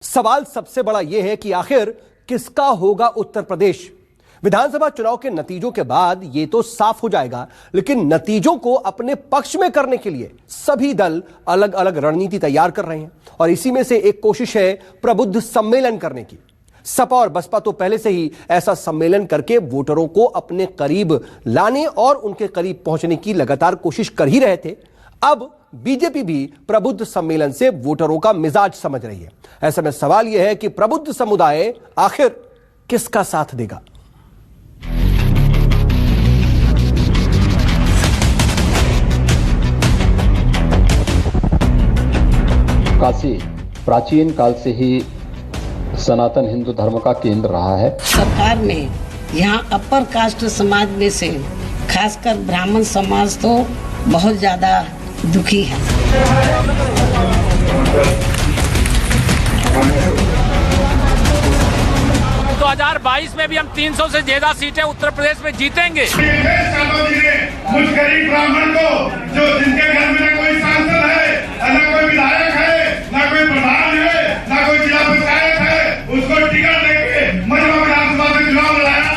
सवाल सबसे बड़ा यह है कि आखिर किसका होगा उत्तर प्रदेश। विधानसभा चुनाव के नतीजों के बाद यह तो साफ हो जाएगा, लेकिन नतीजों को अपने पक्ष में करने के लिए सभी दल अलग अलग रणनीति तैयार कर रहे हैं और इसी में से एक कोशिश है प्रबुद्ध सम्मेलन करने की। सपा और बसपा तो पहले से ही ऐसा सम्मेलन करके वोटरों को अपने करीब लाने और उनके करीब पहुंचने की लगातार कोशिश कर ही रहे थे। अब बीजेपी भी प्रबुद्ध सम्मेलन से वोटरों का मिजाज समझ रही है। ऐसे में सवाल यह है कि प्रबुद्ध समुदाय आखिर किसका साथ देगा। काशी प्राचीन काल से ही सनातन हिंदू धर्म का केंद्र रहा है। सरकार ने यहाँ अपर कास्ट समाज में से खासकर ब्राह्मण समाज तो बहुत ज्यादा दुखी है। 2022 में भी हम 300 से ज्यादा सीटें उत्तर प्रदेश में जीतेंगे। मुझ गरीब ब्राह्मण को जो जिनके घर में न कोई सांसद है, न कोई विधायक है, न कोई प्रधान है, न कोई जिला पंचायत है, उसको टिकट देके मजबा विधानसभा में चुनाव लड़ाया।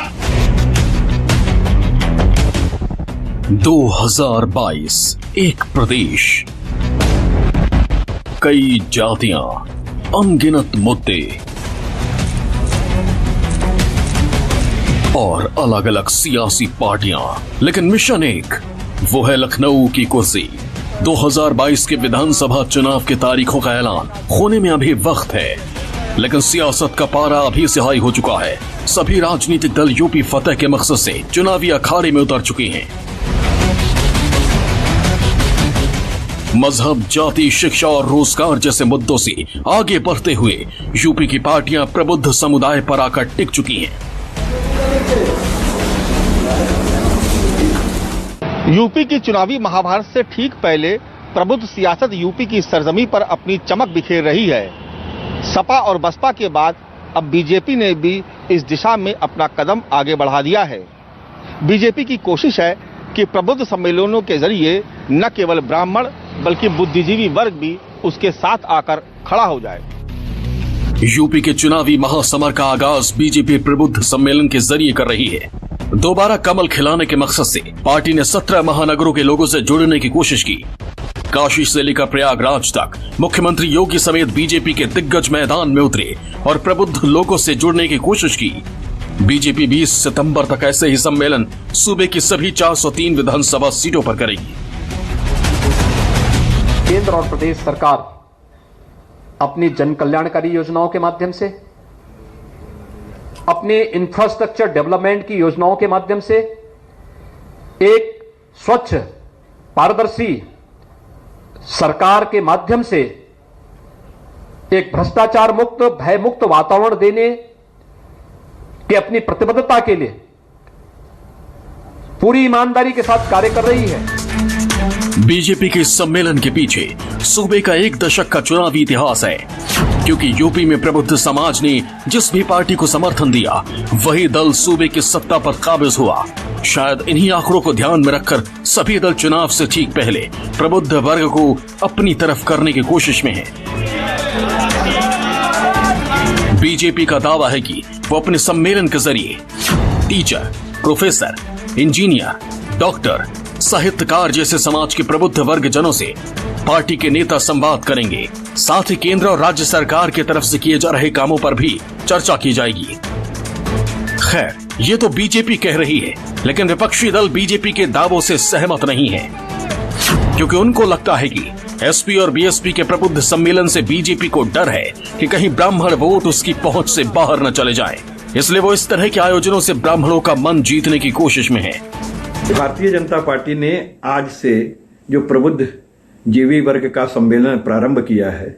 2022 एक प्रदेश, कई जातियां, अनगिनत मुद्दे और अलग अलग सियासी पार्टियां, लेकिन मिशन एक, वो है लखनऊ की कुर्सी। 2022 के विधानसभा चुनाव की तारीखों का ऐलान होने में अभी वक्त है, लेकिन सियासत का पारा अभी से हाई हो चुका है। सभी राजनीतिक दल यूपी फतेह के मकसद से चुनावी अखाड़े में उतर चुके हैं। मजहब, जाति, शिक्षा और रोजगार जैसे मुद्दों से आगे बढ़ते हुए यूपी की पार्टियां प्रबुद्ध समुदाय पर आकर टिक चुकी हैं। यूपी की चुनावी महाभारत से ठीक पहले प्रबुद्ध सियासत यूपी की सरजमी पर अपनी चमक बिखेर रही है। सपा और बसपा के बाद अब बीजेपी ने भी इस दिशा में अपना कदम आगे बढ़ा दिया है। बीजेपी की कोशिश है कि प्रबुद्ध सम्मेलनों के जरिए न केवल ब्राह्मण बल्कि बुद्धिजीवी वर्ग भी उसके साथ आकर खड़ा हो जाए। यूपी के चुनावी महासमर का आगाज बीजेपी प्रबुद्ध सम्मेलन के जरिए कर रही है। दोबारा कमल खिलाने के मकसद से पार्टी ने 17 महानगरों के लोगों से जुड़ने की कोशिश की। काशी से लेकर प्रयागराज तक मुख्यमंत्री योगी समेत बीजेपी के दिग्गज मैदान में उतरे और प्रबुद्ध लोगों से जुड़ने की कोशिश की। बीजेपी 20 सितंबर तक ऐसे ही सम्मेलन सूबे की सभी 403 विधानसभा सीटों पर करेगी। केंद्र और प्रदेश सरकार अपनी जन कल्याणकारी योजनाओं के माध्यम से, अपने इंफ्रास्ट्रक्चर डेवलपमेंट की योजनाओं के माध्यम से एक स्वच्छ, पारदर्शी सरकार के माध्यम से एक भ्रष्टाचार मुक्त, भय मुक्त वातावरण देने की अपनी प्रतिबद्धता के लिए पूरी ईमानदारी के साथ कार्य कर रही है। बीजेपी के इस सम्मेलन के पीछे सूबे का एक दशक का चुनावी इतिहास है, क्योंकि यूपी में प्रबुद्ध समाज ने जिस भी पार्टी को समर्थन दिया वही दल सूबे की सत्ता पर काबिज हुआ। शायद इन्हीं आंकड़ों को ध्यान में रखकर सभी दल चुनाव से ठीक पहले प्रबुद्ध वर्ग को अपनी तरफ करने की कोशिश में है। बीजेपी का दावा है कि वो अपने सम्मेलन के जरिए टीचर, प्रोफेसर, इंजीनियर, डॉक्टर, साहित्यकार जैसे समाज के प्रबुद्ध वर्ग जनों से पार्टी के नेता संवाद करेंगे। साथ ही केंद्र और राज्य सरकार की तरफ से किए जा रहे कामों पर भी चर्चा की जाएगी। खैर, ये तो बीजेपी कह रही है, लेकिन विपक्षी दल बीजेपी के दावों से सहमत नहीं है, क्योंकि उनको लगता है कि एसपी और बीएसपी के प्रबुद्ध सम्मेलन से बीजेपी को डर है कि कहीं ब्राह्मण वोट उसकी पहुंच से बाहर न चले जाएं। इसलिए वो इस तरह के आयोजनों से ब्राह्मणों का मन जीतने की कोशिश में है। भारतीय जनता पार्टी ने आज से जो प्रबुद्ध जीवी वर्ग का सम्मेलन प्रारंभ किया है,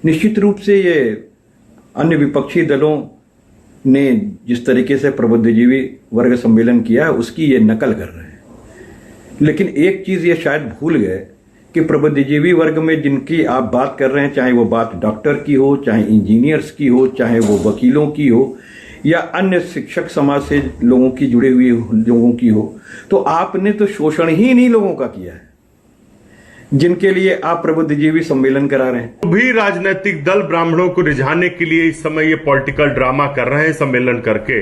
निश्चित रूप से ये अन्य विपक्षी दलों ने जिस तरीके से प्रबुद्धजीवी वर्ग सम्मेलन किया है उसकी ये नकल कर रहे हैं। लेकिन एक चीज ये शायद भूल गए कि प्रबुद्धजीवी वर्ग में जिनकी आप बात कर रहे हैं, चाहे वो बात डॉक्टर की हो, चाहे इंजीनियर्स की हो, चाहे वो वकीलों की हो या अन्य शिक्षक समाज से लोगों की जुड़े हुए लोगों की हो, तो आपने तो शोषण ही नहीं लोगों का किया है। जिनके लिए आप प्रबुद्धजीवी सम्मेलन करा रहे हैं। भी राजनीतिक दल ब्राह्मणों को रिझाने के लिए इस समय ये पॉलिटिकल ड्रामा कर रहे हैं सम्मेलन करके।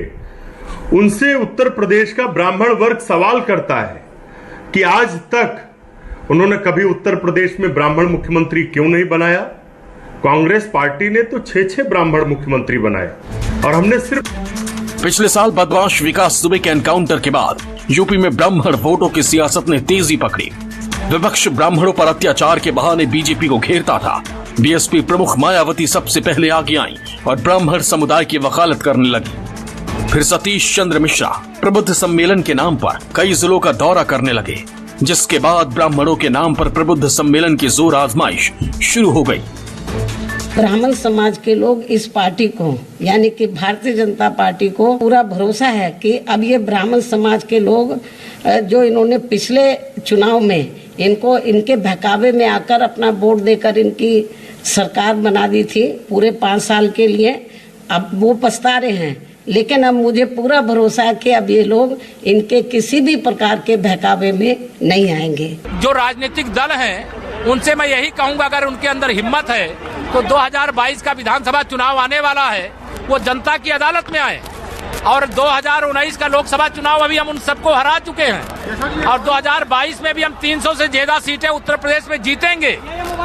उनसे उत्तर प्रदेश का ब्राह्मण वर्ग सवाल करता है कि आज तक उन्होंने कभी उत्तर प्रदेश में ब्राह्मण मुख्यमंत्री क्यों नहीं बनाया। कांग्रेस पार्टी ने तो 6 ब्राह्मण मुख्यमंत्री बनाए और हमने सिर्फ। पिछले साल बदमाश विकास दुबे के एनकाउंटर के बाद यूपी में ब्राह्मण वोटों की सियासत ने तेजी पकड़ी। विपक्ष ब्राह्मणों पर अत्याचार के बहाने बीजेपी को घेरता था। बीएसपी प्रमुख मायावती सबसे पहले आगे आई और ब्राह्मण समुदाय की वकालत करने लगी। फिर सतीश चंद्र मिश्रा प्रबुद्ध सम्मेलन के नाम पर कई जिलों का दौरा करने लगे, जिसके बाद ब्राह्मणों के नाम पर प्रबुद्ध सम्मेलन की जोर आजमाइश शुरू हो गई। ब्राह्मण समाज के लोग इस पार्टी को यानी कि भारतीय जनता पार्टी को पूरा भरोसा है कि अब ये ब्राह्मण समाज के लोग जो इन्होंने पिछले चुनाव में इनको इनके बहकावे में आकर अपना वोट देकर इनकी सरकार बना दी थी पूरे 5 साल के लिए, अब वो पछता रहे हैं। लेकिन अब मुझे पूरा भरोसा है कि अब ये लोग इनके किसी भी प्रकार के बहकावे में नहीं आएंगे। जो राजनीतिक दल हैं उनसे मैं यही कहूंगा, अगर उनके अंदर हिम्मत है तो 2022 का विधानसभा चुनाव आने वाला है, वो जनता की अदालत में आए। और 2019 का लोकसभा चुनाव अभी हम उन सबको हरा चुके हैं और 2022 में भी हम 300 से ज्यादा सीटें उत्तर प्रदेश में जीतेंगे।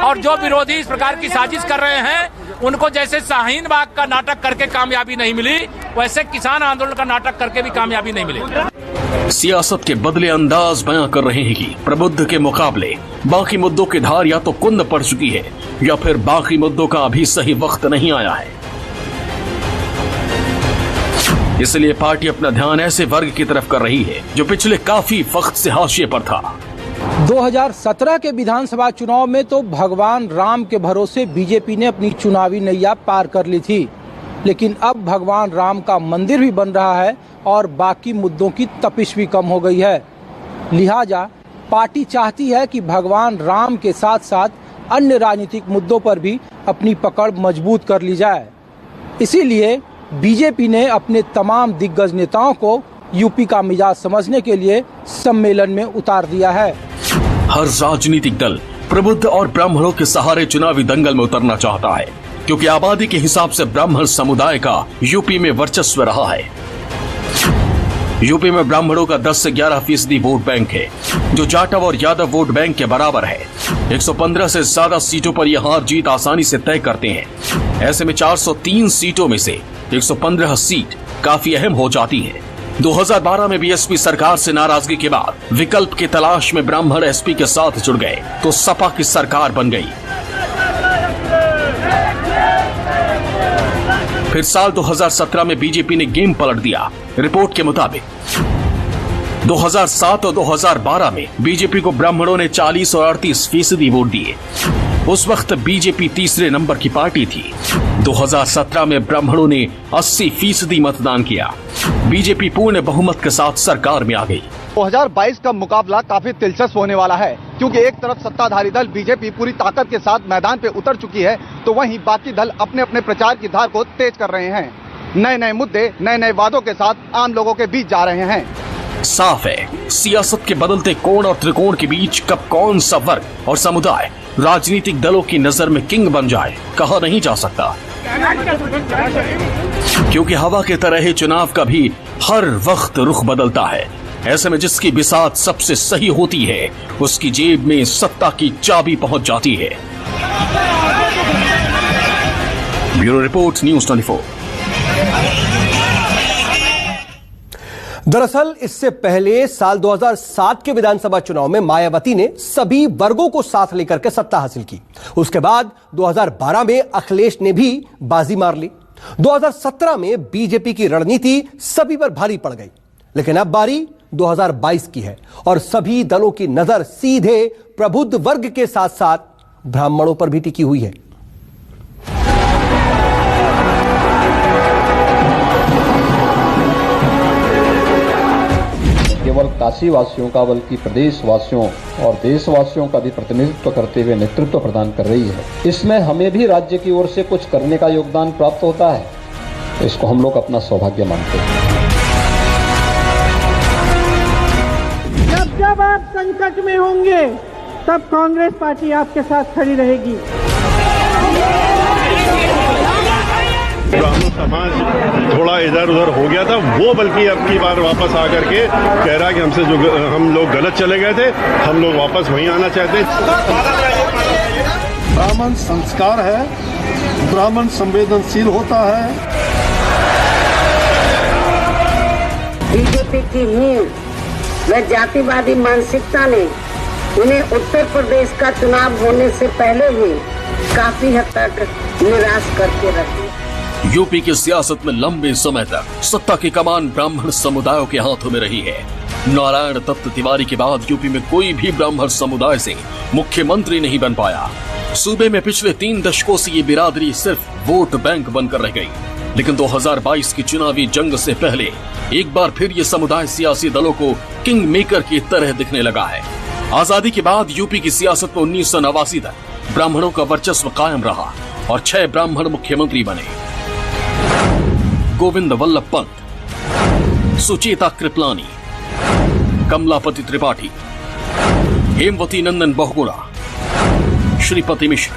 और जो विरोधी इस प्रकार की साजिश कर रहे हैं उनको जैसे शाहीन बाग का नाटक करके कामयाबी नहीं मिली, वैसे किसान आंदोलन का नाटक करके भी कामयाबी नहीं मिलेगी। सियासत के बदले अंदाज बयां कर रहे हैं कि प्रबुद्ध के मुकाबले बाकी मुद्दों की धार या तो कुंद पड़ चुकी है या फिर बाकी मुद्दों का अभी सही वक्त नहीं आया है। इसलिए पार्टी अपना ध्यान ऐसे वर्ग की तरफ कर रही है जो पिछले काफी वक्त से हाशिए पर था। 2017 के विधानसभा चुनाव में तो भगवान राम के भरोसे बीजेपी ने अपनी चुनावी नैया पार कर ली थी, लेकिन अब भगवान राम का मंदिर भी बन रहा है और बाकी मुद्दों की तपिश भी कम हो गई है। लिहाजा पार्टी चाहती है कि भगवान राम के साथ साथ अन्य राजनीतिक मुद्दों पर भी अपनी पकड़ मजबूत कर ली जाए। इसीलिए बीजेपी ने अपने तमाम दिग्गज नेताओं को यूपी का मिजाज समझने के लिए सम्मेलन में उतार दिया है। हर राजनीतिक दल प्रबुद्ध और ब्राह्मणों के सहारे चुनावी दंगल में उतरना चाहता है, क्योंकि आबादी के हिसाब से ब्राह्मण समुदाय का यूपी में वर्चस्व रहा है। यूपी में ब्राह्मणों का 10 से 11% वोट बैंक है, जो जाटव और यादव वोट बैंक के बराबर है। 115 से ज्यादा सीटों पर यह हार जीत आसानी से तय करते हैं। ऐसे में 403 सीटों में से 115 सीट काफी अहम हो जाती है। 2012 में बीएसपी सरकार से नाराजगी के बाद विकल्प की तलाश में ब्राह्मण एसपी के साथ जुड़ गए तो सपा की सरकार बन गई। फिर साल 2017 में बीजेपी ने गेम पलट दिया। रिपोर्ट के मुताबिक 2007 और 2012 में बीजेपी को ब्राह्मणों ने 40 और 38% वोट दिए। उस वक्त बीजेपी तीसरे नंबर की पार्टी थी। 2017 में ब्राह्मणों ने 80% मतदान किया। बीजेपी पूर्ण बहुमत के साथ सरकार में आ गई। 2022 का मुकाबला काफी दिलचस्प होने वाला है, क्योंकि एक तरफ सत्ताधारी दल बीजेपी पूरी ताकत के साथ मैदान पे उतर चुकी है, तो वहीं बाकी दल अपने अपने प्रचार की धार को तेज कर रहे हैं। नए नए मुद्दे नए नए वादों के साथ आम लोगों के बीच जा रहे हैं। साफ है, सियासत के बदलते कोण और त्रिकोण के बीच कब कौन सा वर्ग और समुदाय राजनीतिक दलों की नजर में किंग बन जाए कहा नहीं जा सकता, क्योंकि हवा की तरह ही चुनाव का भी हर वक्त रुख बदलता है। ऐसे में जिसकी बिसात सबसे सही होती है उसकी जेब में सत्ता की चाबी पहुंच जाती है। Bureau report, news 24। दरअसल इससे पहले साल 2007 के विधानसभा चुनाव में मायावती ने सभी वर्गों को साथ लेकर के सत्ता हासिल की। उसके बाद 2012 में अखिलेश ने भी बाजी मार ली। 2017 में बीजेपी की रणनीति सभी पर भारी पड़ गई, लेकिन अब बारी 2022 की है और सभी दलों की नजर सीधे प्रबुद्ध वर्ग के साथ साथ ब्राह्मणों पर भी टिकी हुई है। केवल काशी वासियों का बल्कि प्रदेश वासियों और देशवासियों का भी प्रतिनिधित्व करते हुए नेतृत्व प्रदान कर रही है। इसमें हमें भी राज्य की ओर से कुछ करने का योगदान प्राप्त होता है, तो इसको हम लोग अपना सौभाग्य मानते हैं। जब जब आप संकट में होंगे, तब कांग्रेस पार्टी आपके साथ खड़ी रहेगी। ब्राह्मण समाज थोड़ा इधर उधर हो गया था, वो बल्कि अब की बार वापस आकर के कह रहा है कि हमसे जो हम लोग गलत चले गए थे, हम लोग वापस वहीं आना चाहते हैं। ब्राह्मण संस्कार है, ब्राह्मण संवेदनशील होता है। बीजेपी की नींव व जातिवादी मानसिकता ने उन्हें उत्तर प्रदेश का चुनाव होने से पहले ही काफी हद तक निराश करके रखे। यूपी की सियासत में लंबे समय तक सत्ता की कमान ब्राह्मण समुदायों के हाथों में रही है। नारायण दत्त तिवारी के बाद यूपी में कोई भी ब्राह्मण समुदाय से मुख्यमंत्री नहीं बन पाया। सूबे में पिछले 3 दशकों से ये बिरादरी सिर्फ वोट बैंक बनकर रह गई। लेकिन 2022 की चुनावी जंग से पहले एक बार फिर ये समुदाय सियासी दलों को किंग मेकर की तरह दिखने लगा है। आजादी के बाद यूपी की सियासत में 1989 तक ब्राह्मणों का वर्चस्व कायम रहा और 6 ब्राह्मण मुख्यमंत्री बने। गोविंद वल्लभ पंत, सुचेता कृपलानी, कमलापति त्रिपाठी, हेमवती नंदन बहुगुणा, श्रीपति मिश्र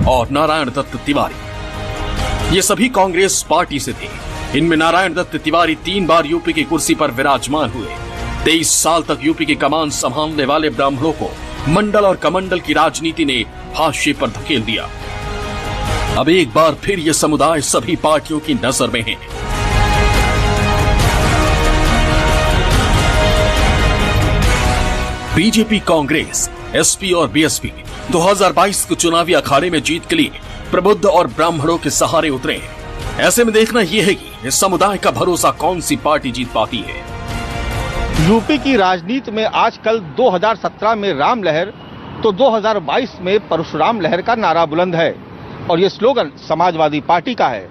और नारायण दत्त तिवारी ये सभी कांग्रेस पार्टी से थे। इनमें नारायण दत्त तिवारी 3 बार यूपी की कुर्सी पर विराजमान हुए। 23 साल तक यूपी की कमान संभालने वाले ब्राह्मणों को मंडल और कमंडल की राजनीति ने हाशिए पर धकेल दिया। अब एक बार फिर ये समुदाय सभी पार्टियों की नजर में है। बीजेपी, कांग्रेस, एसपी और बीएसपी 2022 के चुनावी अखाड़े में जीत के लिए प्रबुद्ध और ब्राह्मणों के सहारे उतरे हैं। ऐसे में देखना यह है कि इस समुदाय का भरोसा कौन सी पार्टी जीत पाती है। यूपी की राजनीति में आजकल 2017 में राम लहर तो 2022 में परशुराम लहर का नारा बुलंद है और ये स्लोगन समाजवादी पार्टी का है।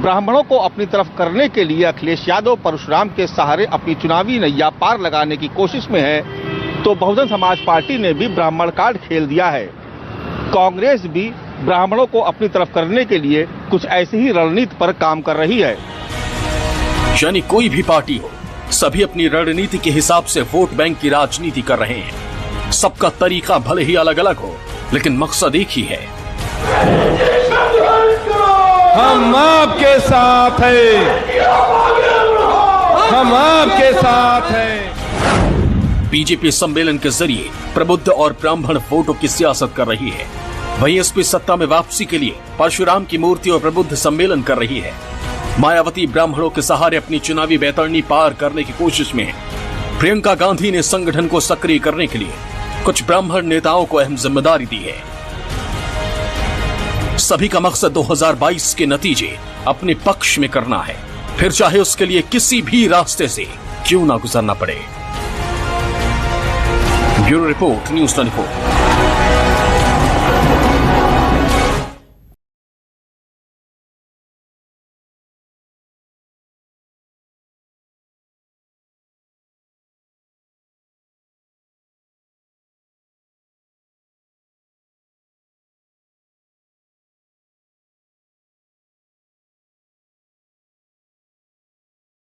ब्राह्मणों को अपनी तरफ करने के लिए अखिलेश यादव परशुराम के सहारे अपनी चुनावी नैया पार लगाने की कोशिश में है, तो बहुजन समाज पार्टी ने भी ब्राह्मण कार्ड खेल दिया है। कांग्रेस भी ब्राह्मणों को अपनी तरफ करने के लिए कुछ ऐसी ही रणनीति पर काम कर रही है। यानी कोई भी पार्टी हो, सभी अपनी रणनीति के हिसाब से वोट बैंक की राजनीति कर रहे हैं। सबका तरीका भले ही अलग अलग हो, लेकिन मकसद एक ही है। हम आपके साथ हैं, हम आपके साथ हैं। बीजेपी सम्मेलन के जरिए प्रबुद्ध और ब्राह्मण वोटों की सियासत कर रही है। वहीं एसपी सत्ता में वापसी के लिए परशुराम की मूर्ति और प्रबुद्ध सम्मेलन कर रही है। मायावती ब्राह्मणों के सहारे अपनी चुनावी बैतरणी पार करने की कोशिश में है। प्रियंका गांधी ने संगठन को सक्रिय करने के लिए कुछ ब्राह्मण नेताओं को अहम जिम्मेदारी दी है। सभी का मकसद 2022 के नतीजे अपने पक्ष में करना है, फिर चाहे उसके लिए किसी भी रास्ते से क्यों ना गुजरना पड़े। Bureau report, news 24।